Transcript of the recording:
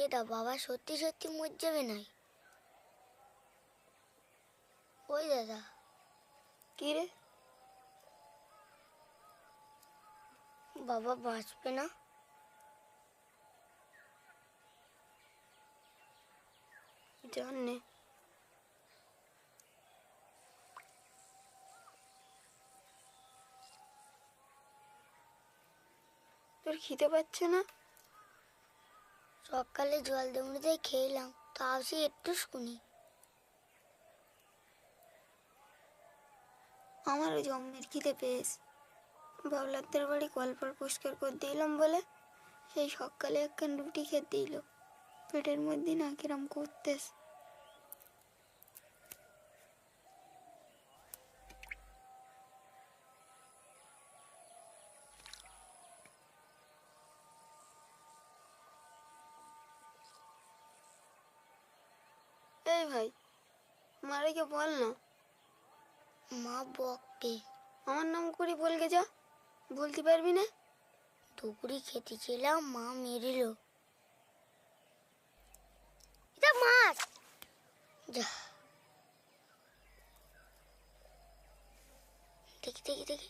এটা বাবা সত্যি সত্যি মরে যাবে নাই? ওই দাদা, কি রে? বাবা বাঁচবে না? জানে তোর খিদে পাচ্ছে না? সকালে জল দেবো দিয়ে খেলাম, তাও সে একটু শুনি। আমারও জম্মের খিদে পেয়েছে। বাবলাদের বাড়ি কলপার পরিষ্কার করে দিলাম বলে সেই সকালে একখান রুটি খেতে দিল, পেটের মধ্যে না কিরম করতেছে। এই ভাই, মারেকে বল না। মা বকবে। আমার নাম করে বলকে যা, বলতে পারবি না? দুপুরি খেতে ছিলাম, মা মেরিল। এটা মাছ। যা, দেখি দেখি দেখি।